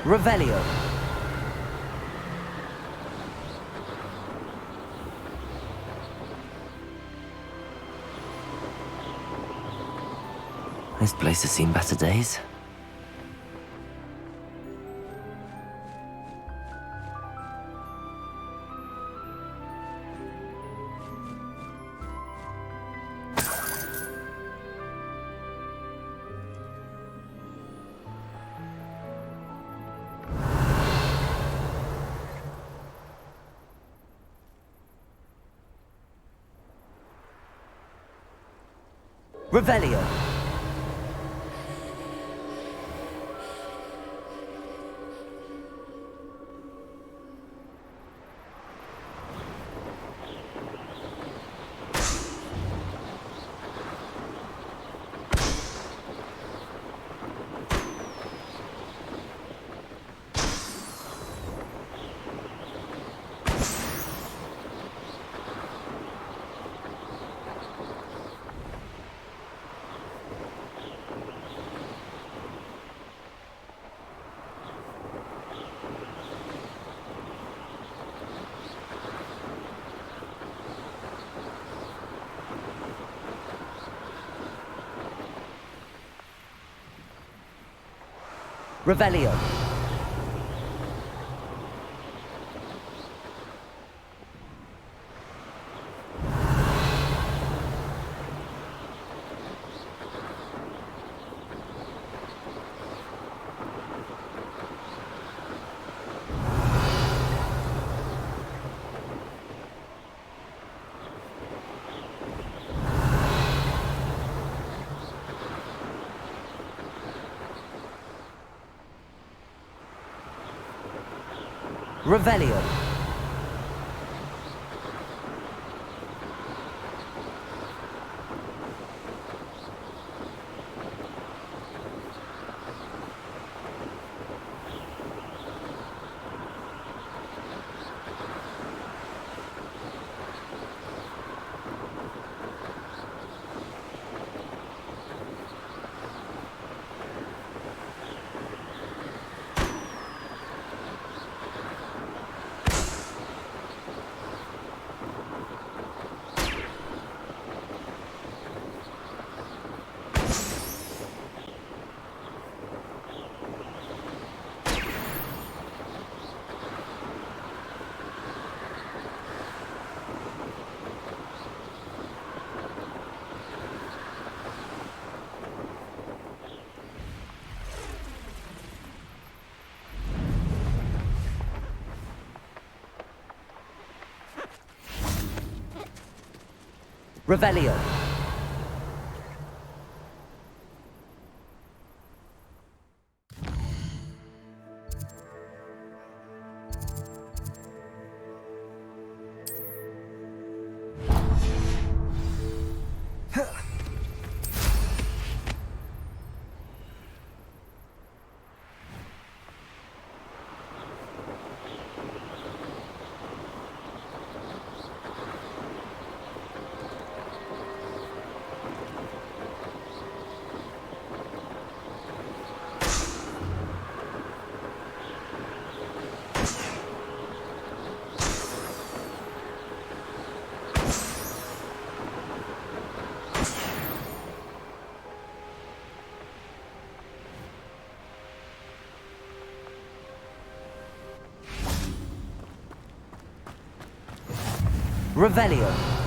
Revelio. This place has seen better days. Revelio. Revelio. Revelio. Revelio. Revelio.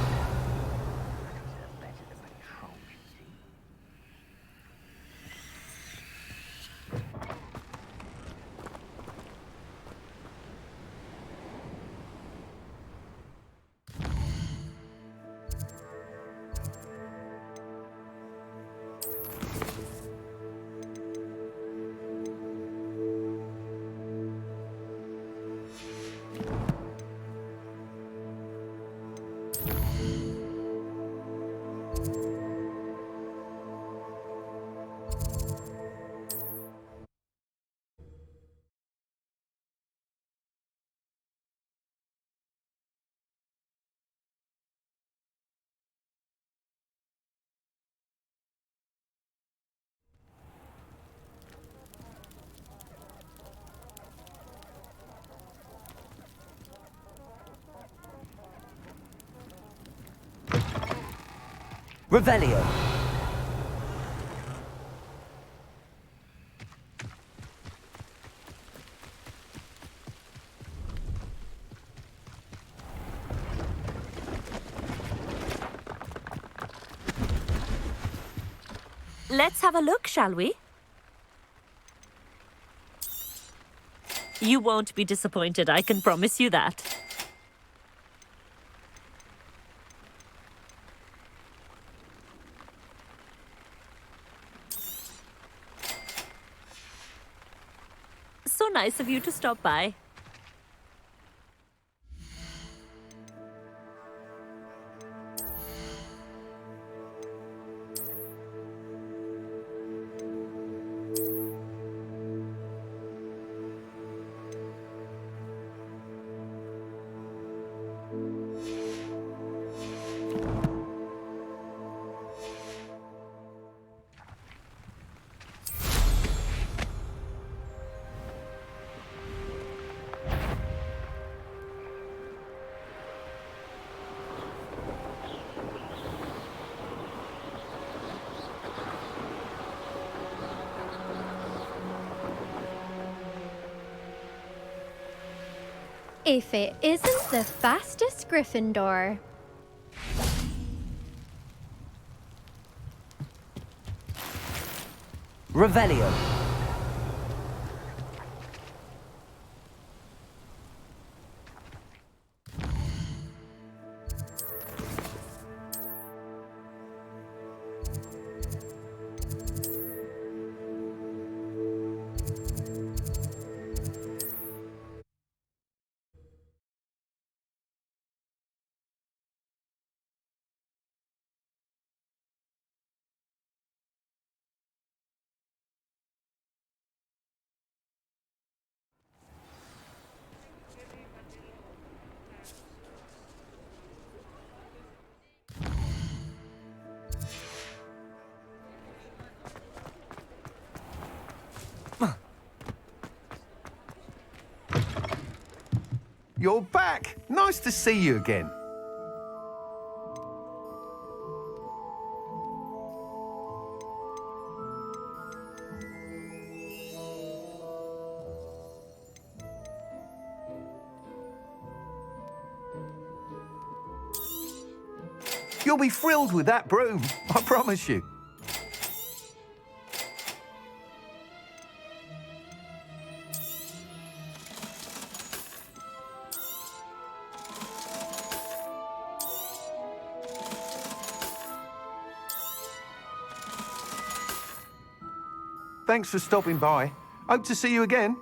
Revelio. Let's have a look, shall we? You won't be disappointed, I can promise you that. So nice of you to stop by. If it isn't the fastest Gryffindor. Revelio. You're back. Nice to see you again. You'll be thrilled with that broom, I promise you. Thanks for stopping by. Hope to see you again.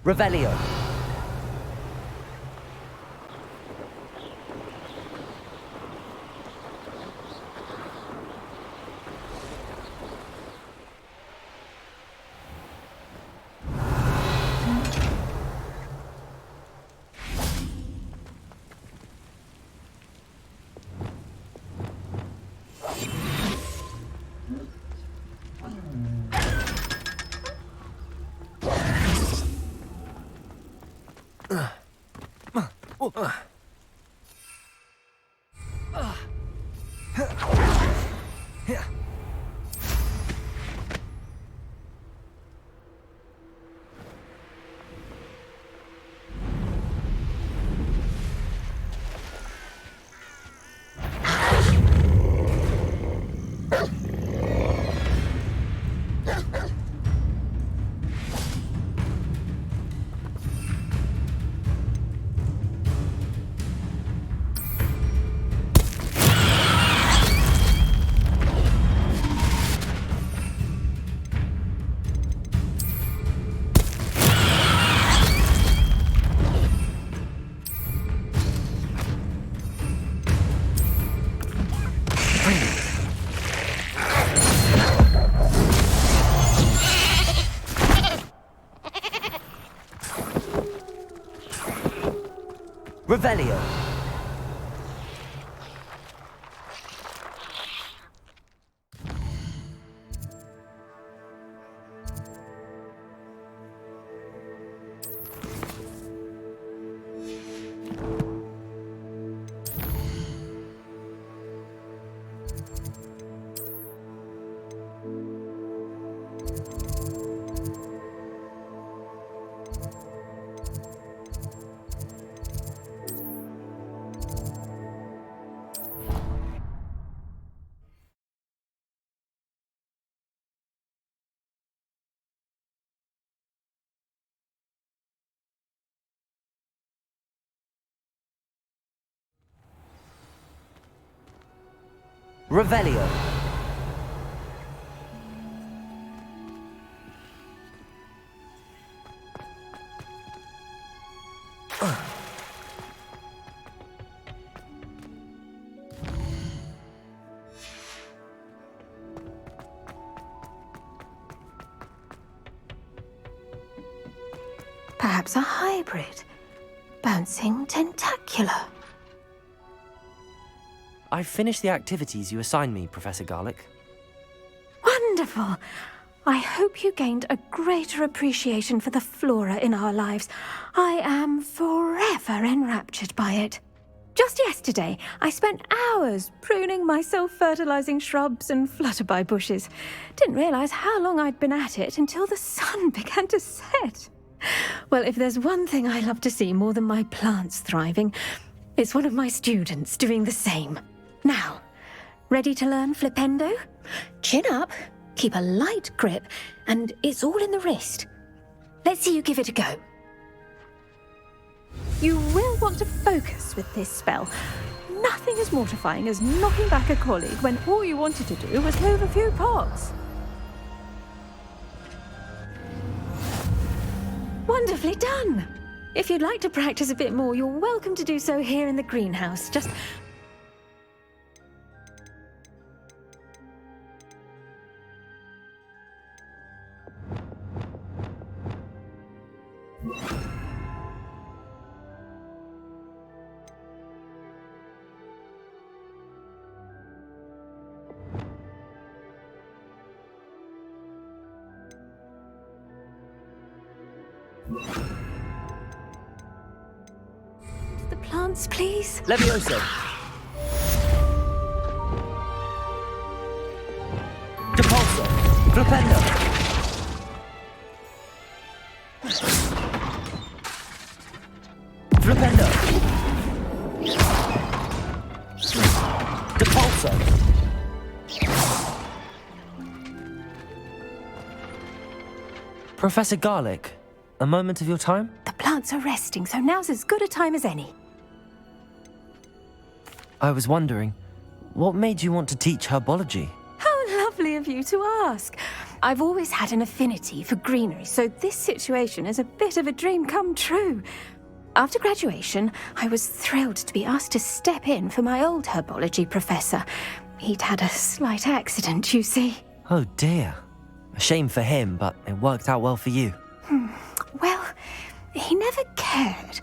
Revelio. Revelio. Revelio. Perhaps a hybrid. Bouncing tentacular. I've finished the activities you assigned me, Professor Garlick. Wonderful! I hope you gained a greater appreciation for the flora in our lives. I am forever enraptured by it. Just yesterday, I spent hours pruning my self-fertilizing shrubs and flutterby bushes. Didn't realize how long I'd been at it until the sun began to set. Well, if there's one thing I love to see more than my plants thriving, it's one of my students doing the same. Now, ready to learn flipendo? Chin up, keep a light grip, and it's all in the wrist. Let's see you give it a go. You will want to focus with this spell. Nothing as mortifying as knocking back a colleague when all you wanted to do was move a few pots. Wonderfully done! If you'd like to practice a bit more, you're welcome to do so here in the greenhouse. Just... The plants, please. Levioso. Depulso. Flipendo. Flipendo. Depulso. Professor Garlick, a moment of your time? The plants are resting, so now's as good a time as any. I was wondering, what made you want to teach herbology? How lovely of you to ask. I've always had an affinity for greenery, so this situation is a bit of a dream come true. After graduation, I was thrilled to be asked to step in for my old herbology professor. He'd had a slight accident, you see. Oh dear. A shame for him, but it worked out well for you. Well, he never cared,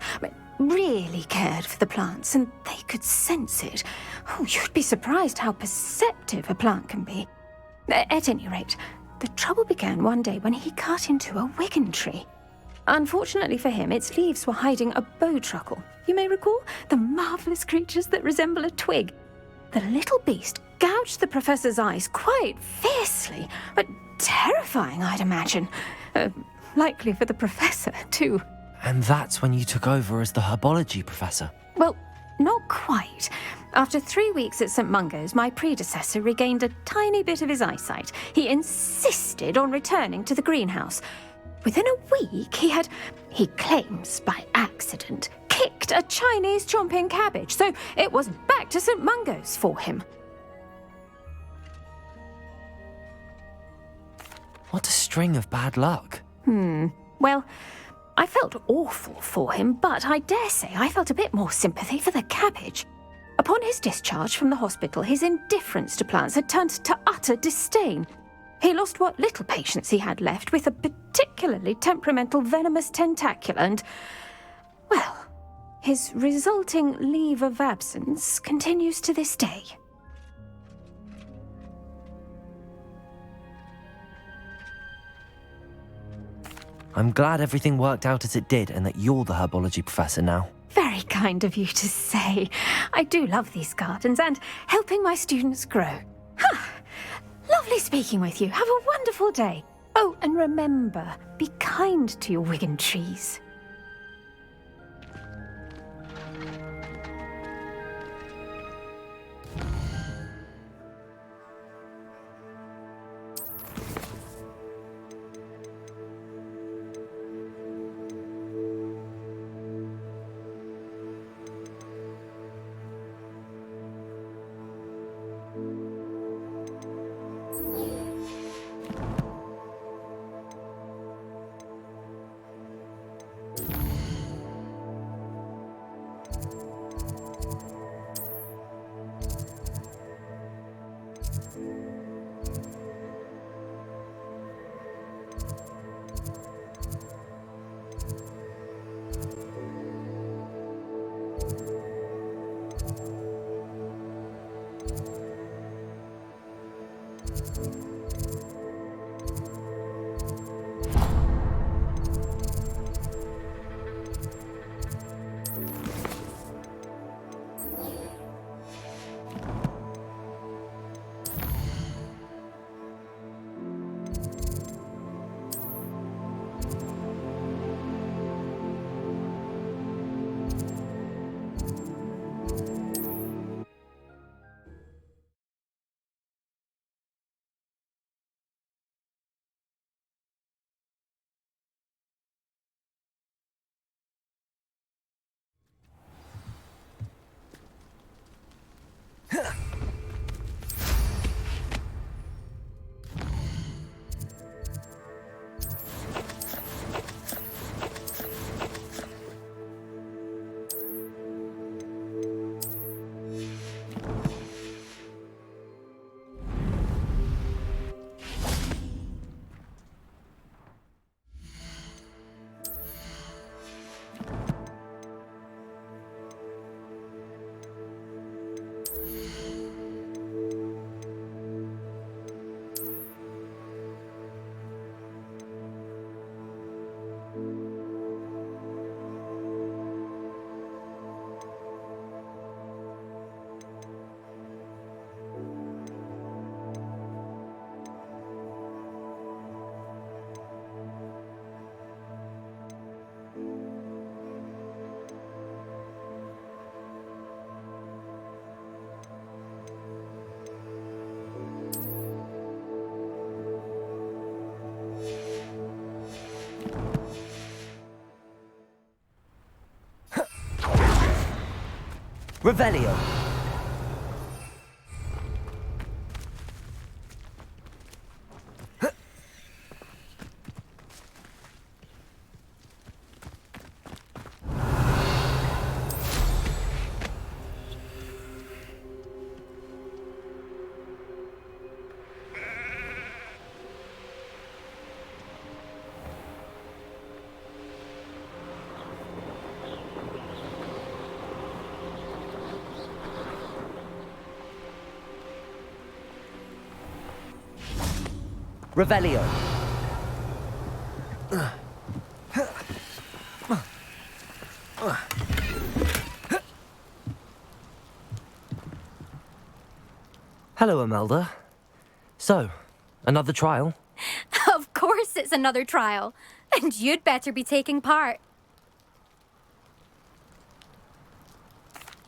really cared for the plants, and they could sense it. Oh, you'd be surprised how perceptive a plant can be. At any rate, the trouble began one day when he cut into a wigan tree. Unfortunately for him, its leaves were hiding a bowtruckle. You may recall the marvellous creatures that resemble a twig. The little beast gouged the professor's eyes quite fiercely, but terrifying, I'd imagine. Likely for the professor, too. And that's when you took over as the herbology professor. Well, not quite. After 3 weeks at St. Mungo's, my predecessor regained a tiny bit of his eyesight. He insisted on returning to the greenhouse. Within a week, he claims by accident, kicked a Chinese chomping cabbage, so it was back to St. Mungo's for him. What a string of bad luck. Well, I felt awful for him, but I dare say I felt a bit more sympathy for the cabbage. Upon his discharge from the hospital, his indifference to plants had turned to utter disdain. He lost what little patience he had left with a particularly temperamental venomous tentacula and, well, his resulting leave of absence continues to this day. I'm glad everything worked out as it did and that you're the herbology professor now. Very kind of you to say. I do love these gardens and helping my students grow. Lovely speaking with you. Have a wonderful day. Oh, and remember, be kind to your wigan trees. Revelio. Revelio. Hello, Imelda. So, another trial? Of course it's another trial. And you'd better be taking part.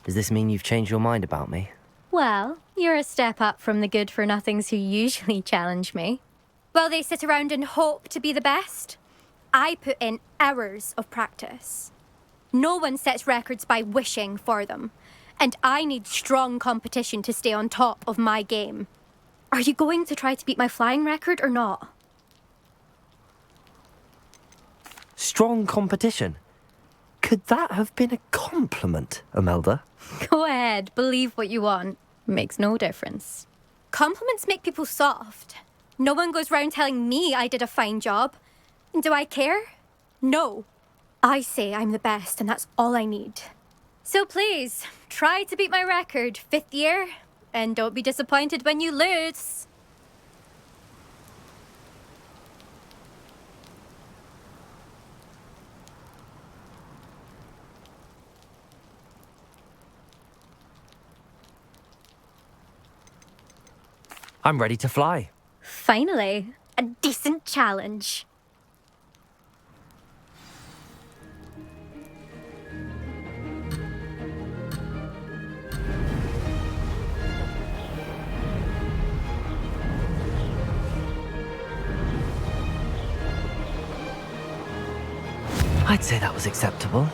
Does this mean you've changed your mind about me? Well, you're a step up from the good-for-nothings who usually challenge me. While they sit around and hope to be the best, I put in hours of practice. No one sets records by wishing for them. And I need strong competition to stay on top of my game. Are you going to try to beat my flying record or not? Strong competition? Could that have been a compliment, Imelda? Go ahead, believe what you want. Makes no difference. Compliments make people soft. No one goes round telling me I did a fine job. And do I care? No. I say I'm the best and that's all I need. So please, try to beat my record, 5th year, and don't be disappointed when you lose. I'm ready to fly. Finally, a decent challenge. I'd say that was acceptable.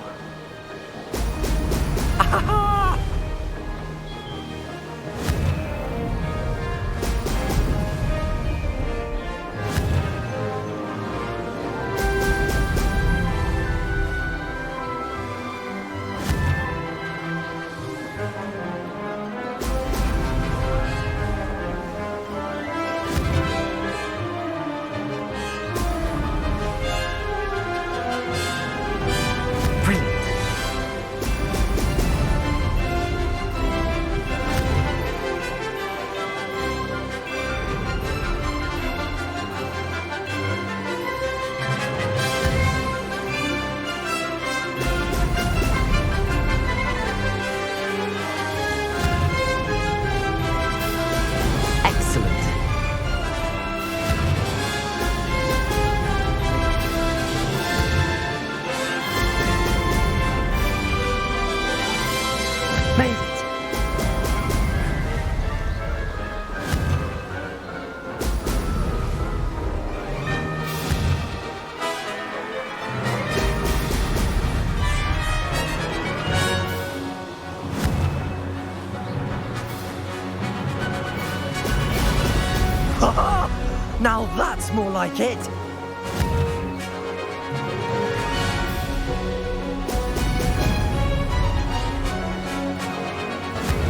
Now that's more like it!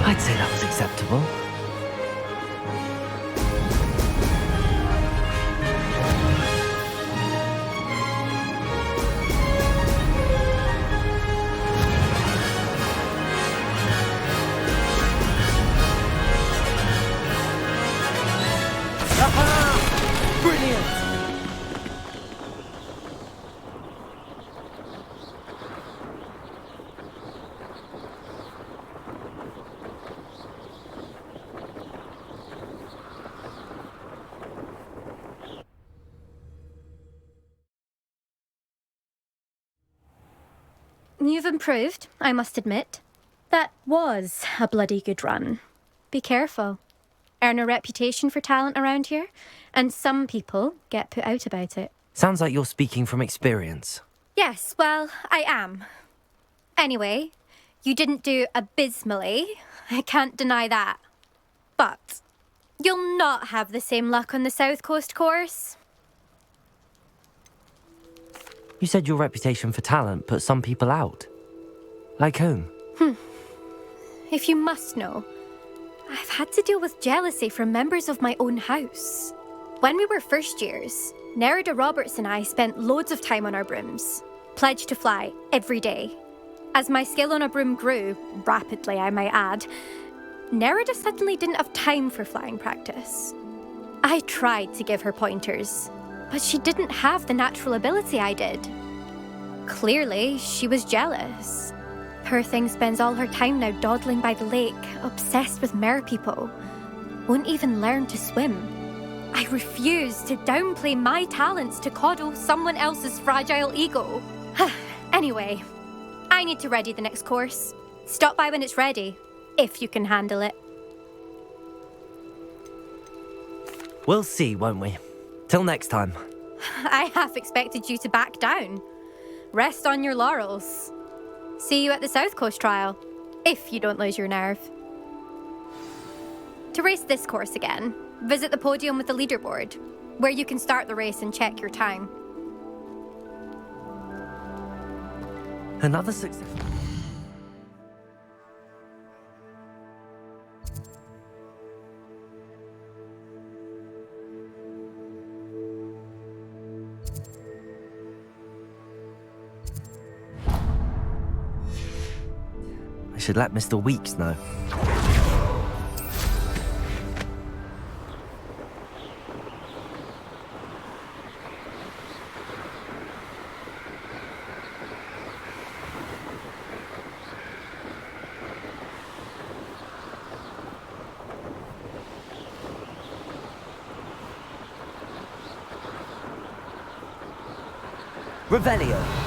I'd say that was acceptable. You've improved, I must admit. That was a bloody good run. Be careful. Earn a reputation for talent around here, and some people get put out about it. Sounds like you're speaking from experience. Yes, well, I am. Anyway, you didn't do abysmally. I can't deny that. But you'll not have the same luck on the South Coast course. You said your reputation for talent put some people out. Like whom? If you must know, I've had to deal with jealousy from members of my own house. When we were first years, Nerida Roberts and I spent loads of time on our brooms, pledged to fly every day. As my skill on a broom grew, rapidly I might add, Nerida suddenly didn't have time for flying practice. I tried to give her pointers, but she didn't have the natural ability I did. Clearly, she was jealous. Poor thing spends all her time now dawdling by the lake, obsessed with merpeople. Won't even learn to swim. I refuse to downplay my talents to coddle someone else's fragile ego. Anyway, I need to ready the next course. Stop by when it's ready, if you can handle it. We'll see, won't we? Till next time. I half expected you to back down. Rest on your laurels. See you at the South Coast trial, if you don't lose your nerve. To race this course again, visit the podium with the leaderboard, where you can start the race and check your time. Another success. I should let Mr. Weeks know. Revelio.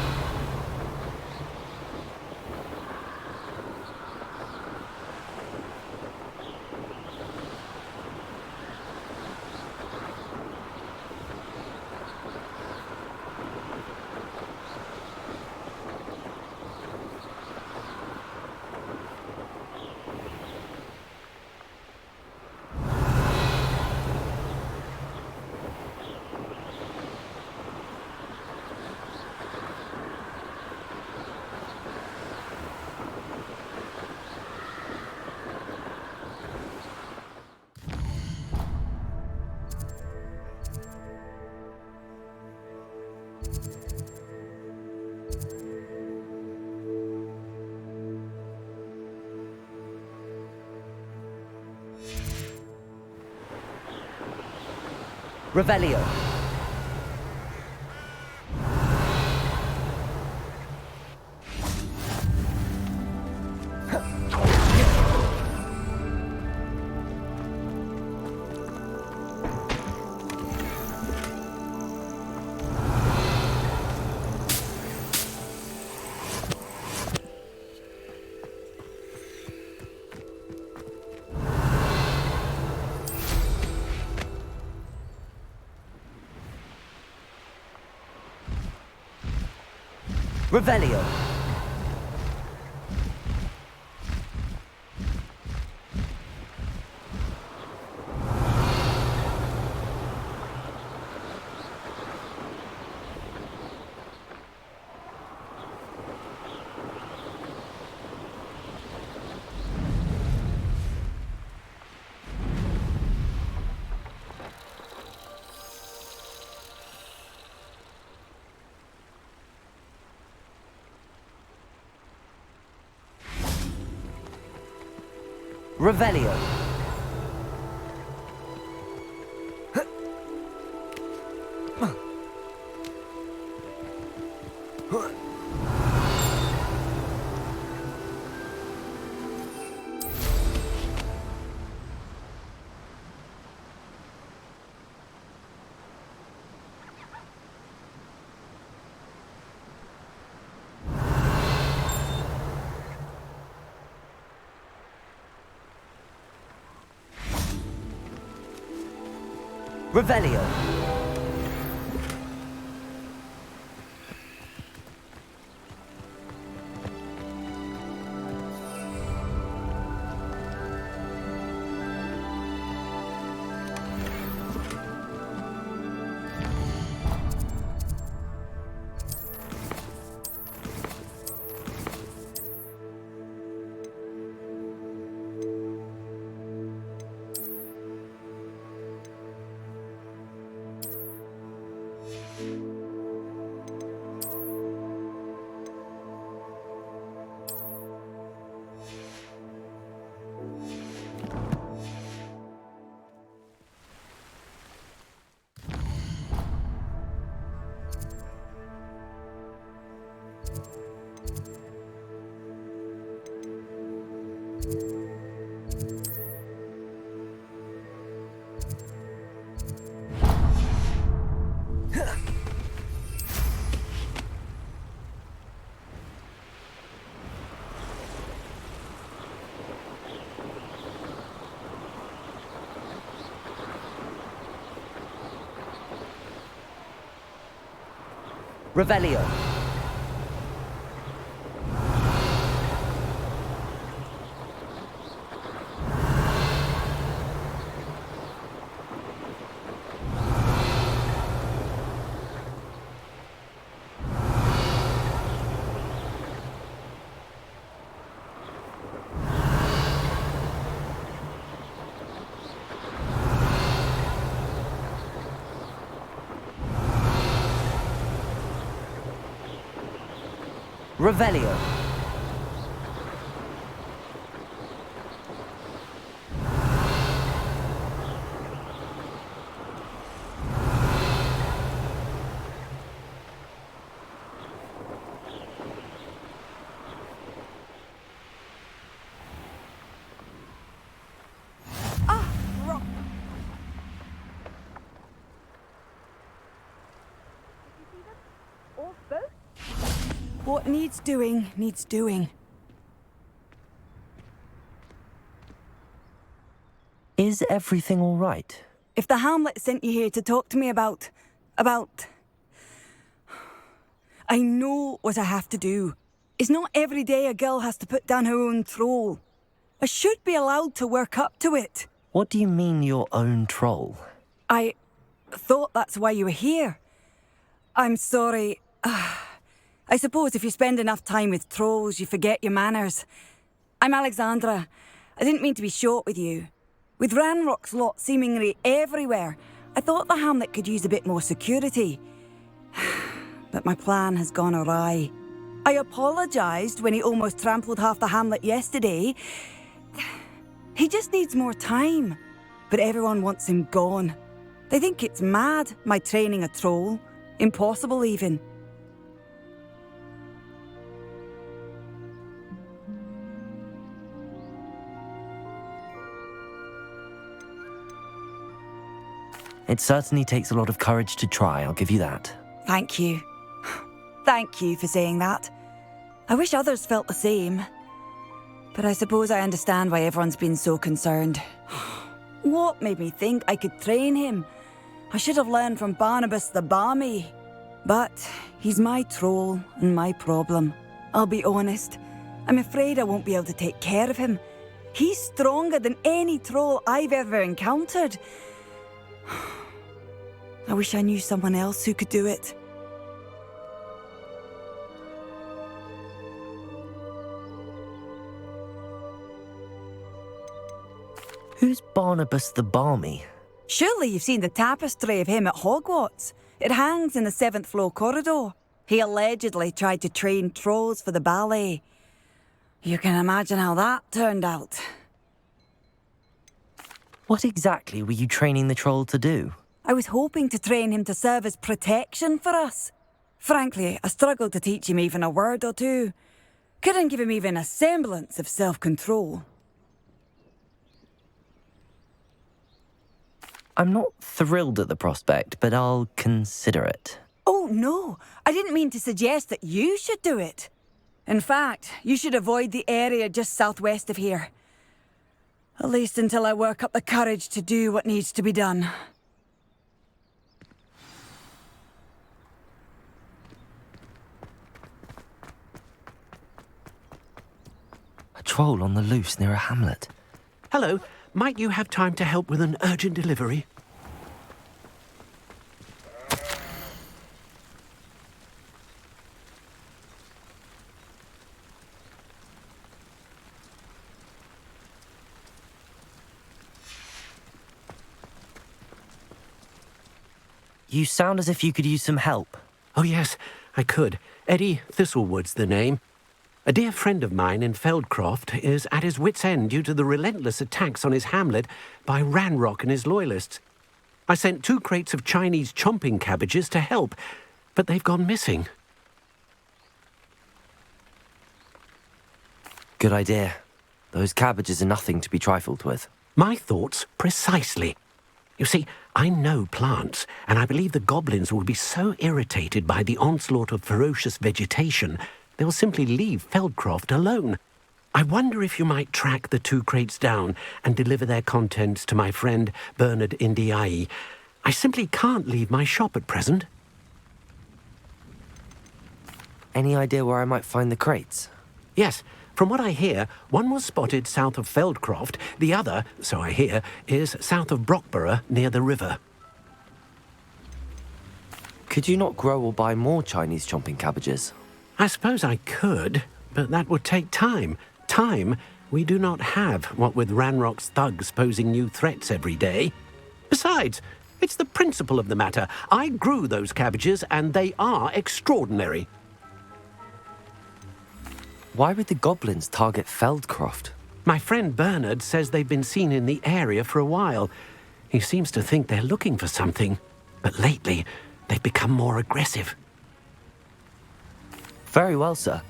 Revelio. Revelio. Revelio. Revelio. Revelio. Revelio. What needs doing, needs doing. Is everything all right? If the Hamlet sent you here to talk to me about... I know what I have to do. It's not every day a girl has to put down her own troll. I should be allowed to work up to it. What do you mean, your own troll? I thought that's why you were here. I'm sorry. I suppose if you spend enough time with trolls, you forget your manners. I'm Alexandra. I didn't mean to be short with you. With Ranrock's lot seemingly everywhere, I thought the Hamlet could use a bit more security. But my plan has gone awry. I apologised when he almost trampled half the Hamlet yesterday. He just needs more time. But everyone wants him gone. They think it's mad, my training a troll. Impossible, even. It certainly takes a lot of courage to try, I'll give you that. Thank you. Thank you for saying that. I wish others felt the same. But I suppose I understand why everyone's been so concerned. What made me think I could train him? I should have learned from Barnabas the Barmy. But he's my troll and my problem. I'll be honest. I'm afraid I won't be able to take care of him. He's stronger than any troll I've ever encountered. I wish I knew someone else who could do it. Who's Barnabas the Barmy? Surely you've seen the tapestry of him at Hogwarts. It hangs in the 7th floor corridor. He allegedly tried to train trolls for the ballet. You can imagine how that turned out. What exactly were you training the troll to do? I was hoping to train him to serve as protection for us. Frankly, I struggled to teach him even a word or two. Couldn't give him even a semblance of self-control. I'm not thrilled at the prospect, but I'll consider it. Oh, no. I didn't mean to suggest that you should do it. In fact, you should avoid the area just southwest of here. At least until I work up the courage to do what needs to be done. A troll on the loose near a hamlet. Hello. Might you have time to help with an urgent delivery? You sound as if you could use some help. Oh, yes, I could. Eddie Thistlewood's the name. A dear friend of mine in Feldcroft is at his wit's end due to the relentless attacks on his hamlet by Ranrock and his loyalists. I sent 2 crates of Chinese chomping cabbages to help, but they've gone missing. Good idea. Those cabbages are nothing to be trifled with. My thoughts precisely. You see, I know plants, and I believe the goblins will be so irritated by the onslaught of ferocious vegetation, they'll simply leave Feldcroft alone. I wonder if you might track the 2 crates down and deliver their contents to my friend Bernard Indiai. I simply can't leave my shop at present. Any idea where I might find the crates? Yes, from what I hear, one was spotted south of Feldcroft, the other, so I hear, is south of Brockborough near the river. Could you not grow or buy more Chinese chomping cabbages? I suppose I could, but that would take time. Time we do not have, what with Ranrock's thugs posing new threats every day. Besides, it's the principle of the matter. I grew those cabbages, and they are extraordinary. Why would the goblins target Feldcroft? My friend Bernard says they've been seen in the area for a while. He seems to think they're looking for something, but lately they've become more aggressive. Very well, sir.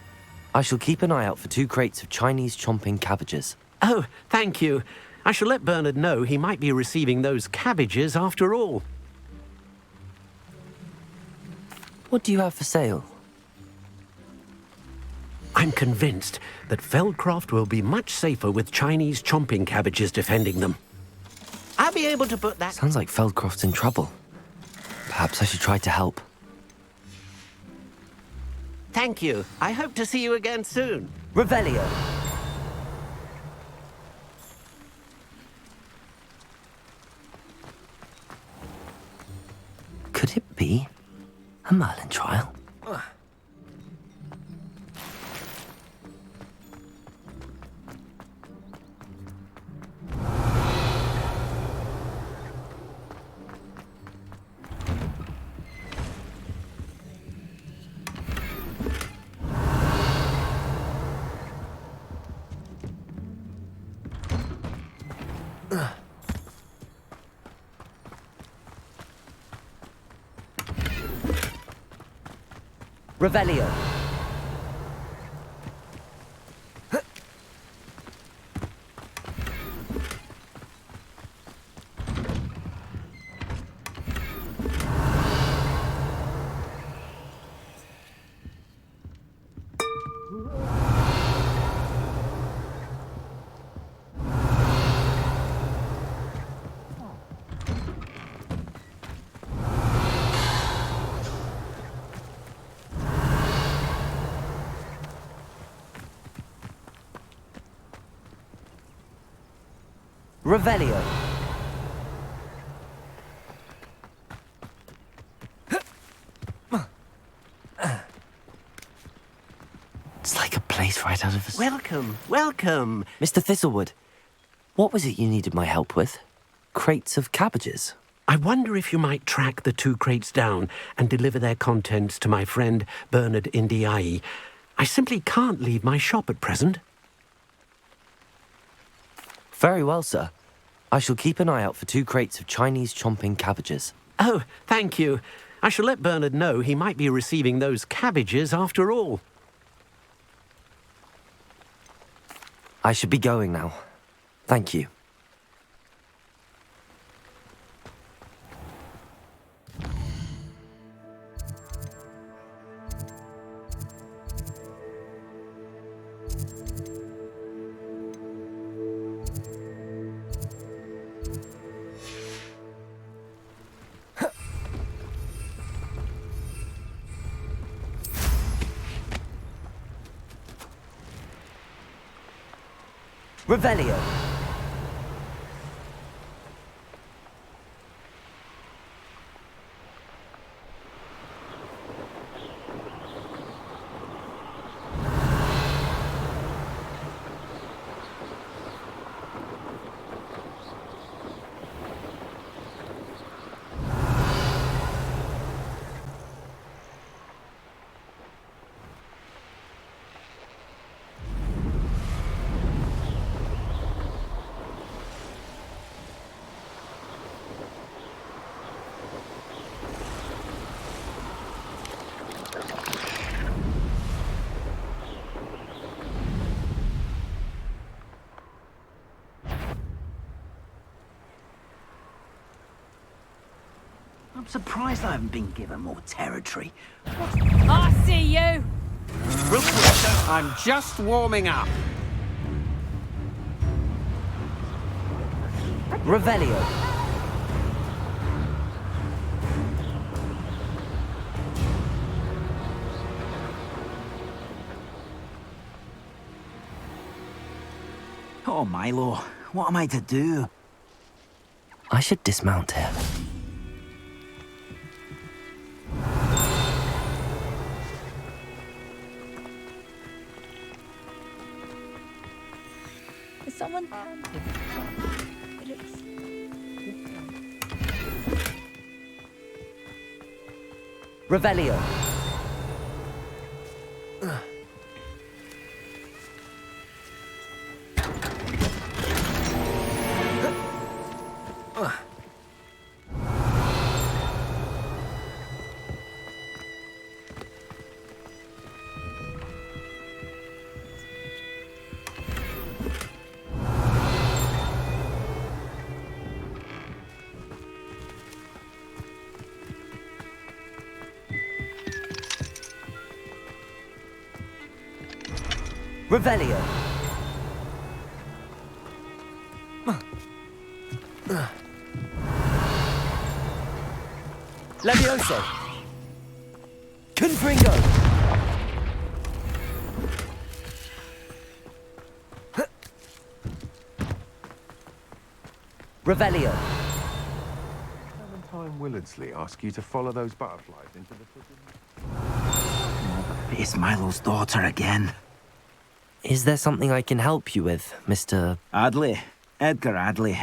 I shall keep an eye out for 2 crates of Chinese chomping cabbages. Oh, thank you. I shall let Bernard know he might be receiving those cabbages after all. What do you have for sale? I'm convinced that Feldcroft will be much safer with Chinese chomping cabbages defending them. I'll be able to put that... Sounds like Feldcroft's in trouble. Perhaps I should try to help. Thank you. I hope to see you again soon. Revelio. Could it be a Merlin trial? Revelio. Revelio. It's like a place right out of a... Welcome, welcome. Mr. Thistlewood, what was it you needed my help with? Crates of cabbages? I wonder if you might track the 2 crates down and deliver their contents to my friend Bernard Indiai. I simply can't leave my shop at present. Very well, sir. I shall keep an eye out for 2 crates of Chinese chomping cabbages. Oh, thank you. I shall let Bernard know he might be receiving those cabbages after all. I should be going now. Thank you. Revelio. I'm surprised I haven't been given more territory. I see you! I'm just warming up. Revelio. Oh, Milo, what am I to do? I should dismount here. Is someone... Revelio. Revelio. Levioso. Confringo. Revelio. Clementine Willardsley ask you to follow those butterflies into the foot It's Milo's daughter again. Is there something I can help you with, Mr. Adley. Edgar Adley.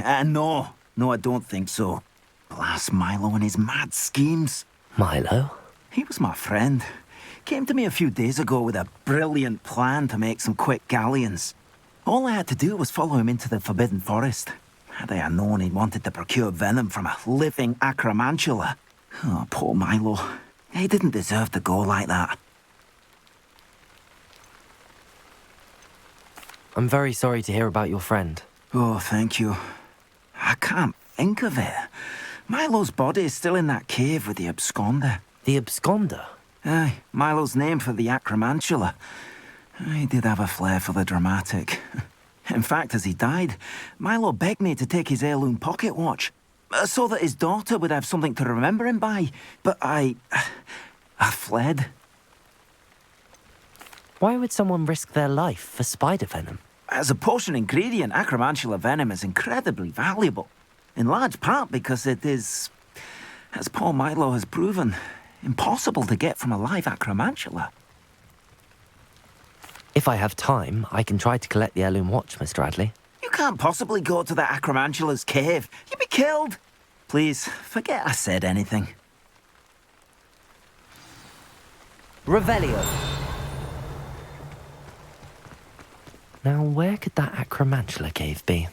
No, I don't think so. Blast Milo and his mad schemes. Milo? He was my friend. Came to me a few days ago with a brilliant plan to make some quick galleons. All I had to do was follow him into the Forbidden Forest. Had I known he wanted to procure venom from a living acromantula. Oh, poor Milo. He didn't deserve to go like that. I'm very sorry to hear about your friend. Oh, thank you. I can't think of it. Milo's body is still in that cave with the absconder. The absconder? Aye, Milo's name for the acromantula. He did have a flair for the dramatic. In fact, as he died, Milo begged me to take his heirloom pocket watch, so that his daughter would have something to remember him by. But I fled. Why would someone risk their life for spider venom? As a potion ingredient, acromantula venom is incredibly valuable. In large part because it is, as poor Milo has proven, impossible to get from a live acromantula. If I have time, I can try to collect the heirloom watch, Mr. Adley. You can't possibly go to the acromantula's cave. You'd be killed. Please, forget I said anything. Revelio. Now, where could that acromantula cave be?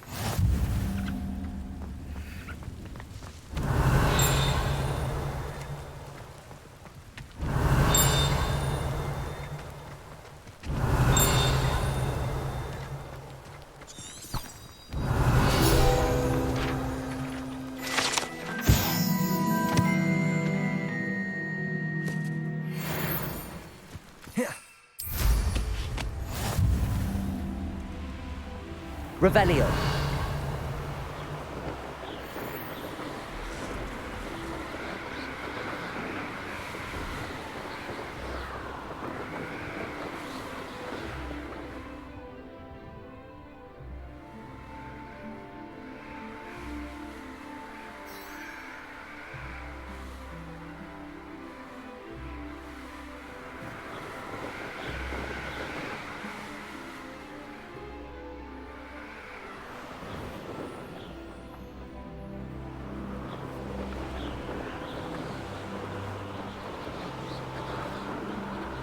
Revelio.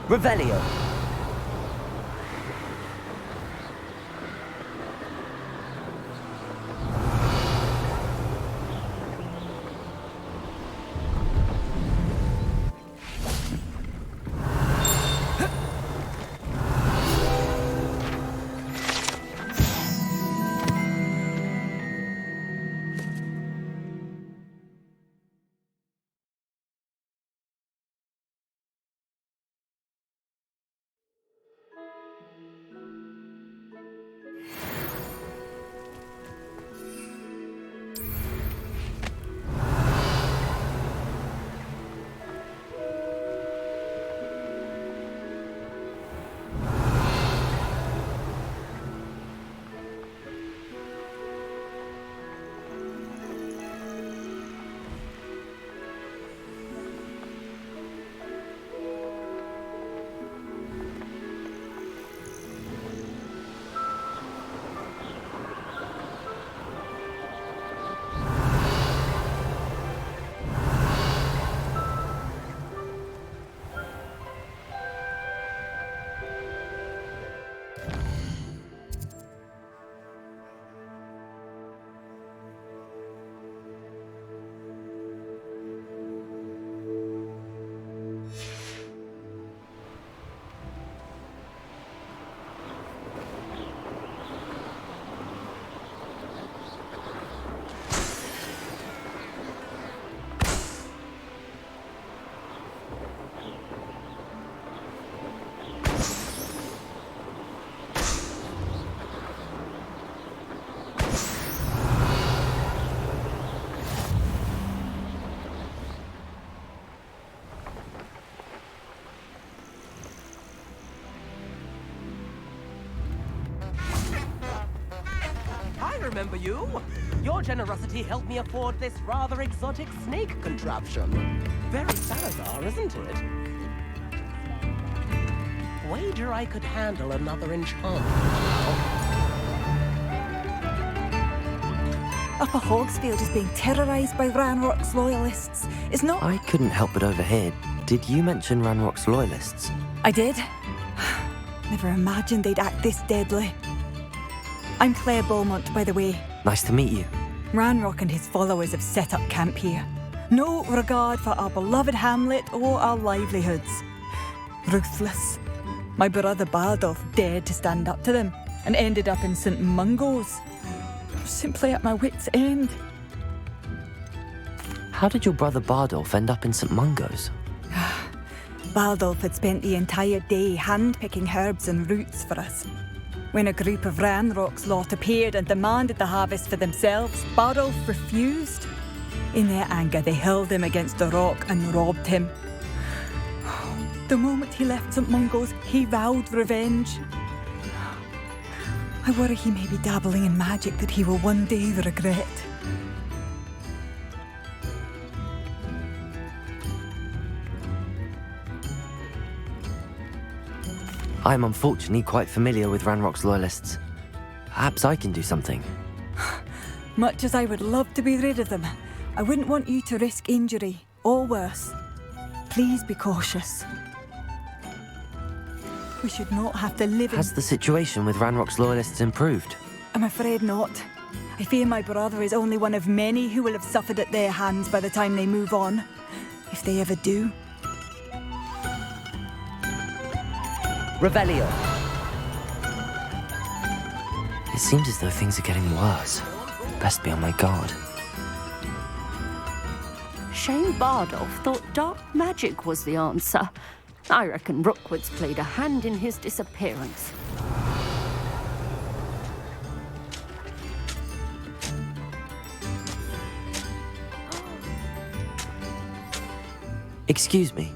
Revelio. I remember you. Your generosity helped me afford this rather exotic snake contraption. Very Salazar, isn't it? Wager I could handle another enchantment. Upper Hogsfield is being terrorised by Ranrock's loyalists. It's not... I couldn't help but overhear. Did you mention Ranrock's loyalists? I did. Never imagined they'd act this deadly. I'm Claire Beaumont, by the way. Nice to meet you. Ranrock and his followers have set up camp here. No regard for our beloved hamlet or our livelihoods. Ruthless. My brother Bardolph dared to stand up to them and ended up in St. Mungo's. I'm simply at my wit's end. How did your brother Bardolph end up in St. Mungo's? Bardolph had spent the entire day hand-picking herbs and roots for us. When a group of Ranrock's lot appeared and demanded the harvest for themselves, Bardolph refused. In their anger, they hurled him against a rock and robbed him. The moment he left St. Mungo's, he vowed revenge. I worry he may be dabbling in magic that he will one day regret. I am unfortunately quite familiar with Ranrock's loyalists. Perhaps I can do something. Much as I would love to be rid of them, I wouldn't want you to risk injury, or worse. Please be cautious. We should not have to live in... Has the situation with Ranrock's loyalists improved? I'm afraid not. I fear my brother is only one of many who will have suffered at their hands by the time they move on. If they ever do. Revelio. It seems as though things are getting worse. Best be on my guard. Shane Bardolph thought dark magic was the answer. I reckon Rookwood's played a hand in his disappearance. Excuse me,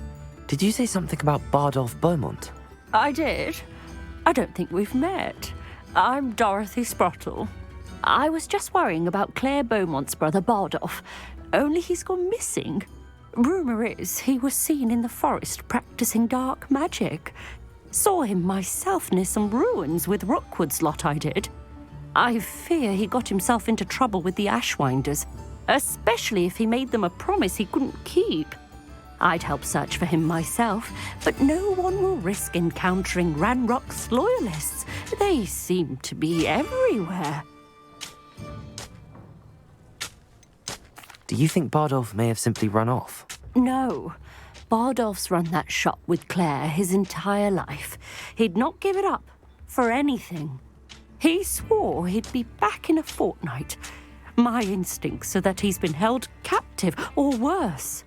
did you say something about Bardolph Beaumont? I did. I don't think we've met. I'm Dorothy Sprottle. I was just worrying about Claire Beaumont's brother Bardolph, only he's gone missing. Rumour is he was seen in the forest practicing dark magic. Saw him myself near some ruins with Rookwood's lot I did. I fear he got himself into trouble with the Ashwinders, especially if he made them a promise he couldn't keep. I'd help search for him myself, but no one will risk encountering Ranrock's loyalists. They seem to be everywhere. Do you think Bardolph may have simply run off? No. Bardolph's run that shop with Claire his entire life. He'd not give it up for anything. He swore he'd be back in a fortnight. My instincts are that he's been held captive, or worse.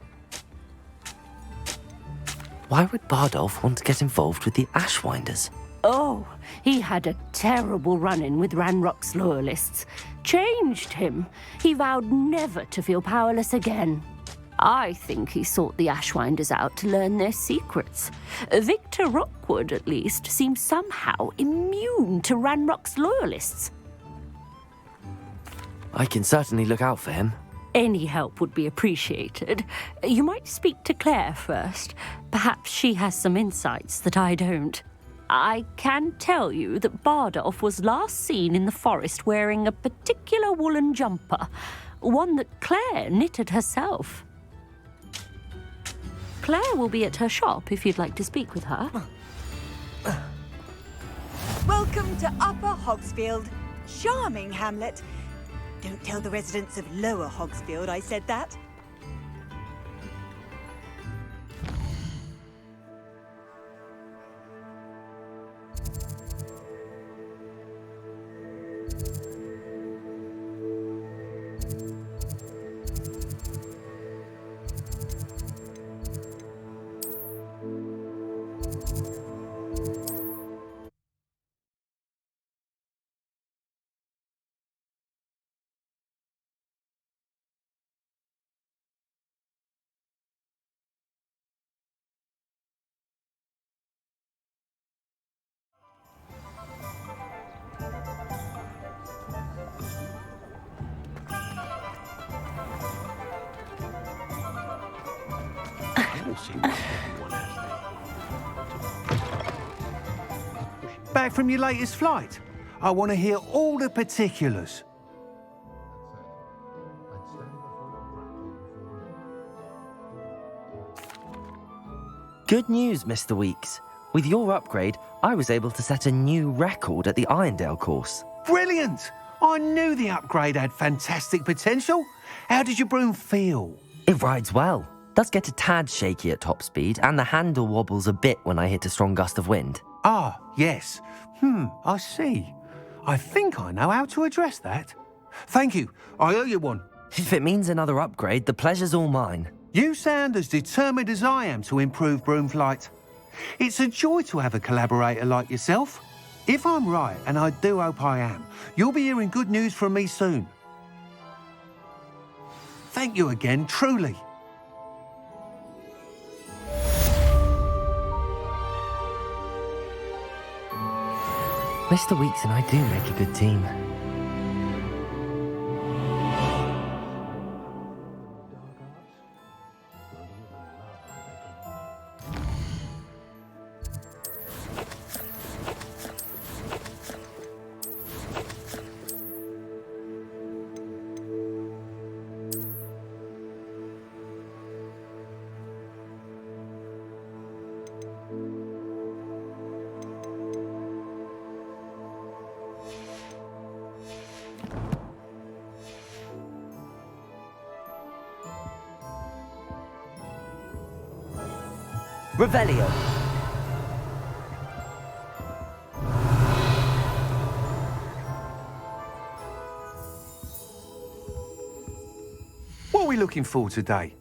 Why would Bardolph want to get involved with the Ashwinders? Oh, he had a terrible run-in with Ranrock's loyalists. Changed him. He vowed never to feel powerless again. I think he sought the Ashwinders out to learn their secrets. Victor Rookwood, at least, seems somehow immune to Ranrock's loyalists. I can certainly look out for him. Any help would be appreciated. You might speak to Claire first. Perhaps she has some insights that I don't. I can tell you that Bardolph was last seen in the forest wearing a particular woolen jumper, one that Claire knitted herself. Claire will be at her shop if you'd like to speak with her. Welcome to Upper Hogsfield. Charming hamlet. Don't tell the residents of Lower Hogsfield I said that. Back from your latest flight? I want to hear all the particulars. Good news, Mr. Weeks. With your upgrade, I was able to set a new record at the Irondale course. Brilliant! I knew the upgrade had fantastic potential. How did your broom feel? It rides well. Does get a tad shaky at top speed, and the handle wobbles a bit when I hit a strong gust of wind. Ah, yes. I see. I think I know how to address that. Thank you. I owe you one. If it means another upgrade, the pleasure's all mine. You sound as determined as I am to improve broom flight. It's a joy to have a collaborator like yourself. If I'm right, and I do hope I am, you'll be hearing good news from me soon. Thank you again, truly. Mr. Weeks and I do make a good team. Revelio. What are we looking for today?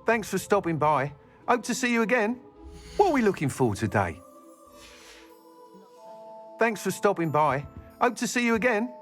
Thanks for stopping by. Hope to see you again. What are we looking for today? Thanks for stopping by. Hope to see you again.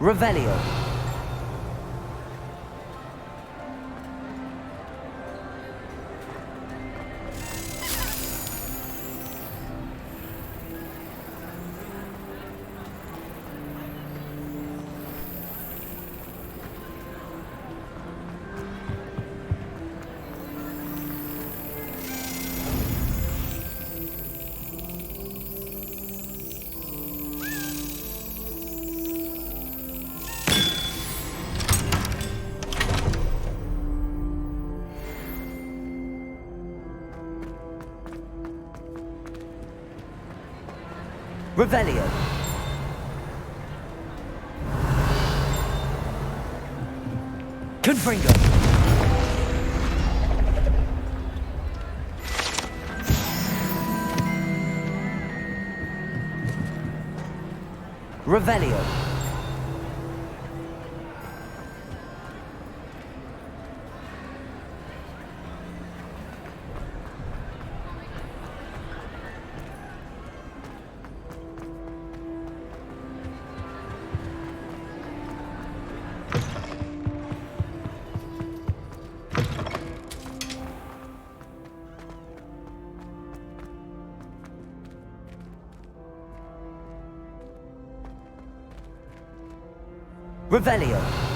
Revelio. Revelio. Confringo. Revelio. Revelio.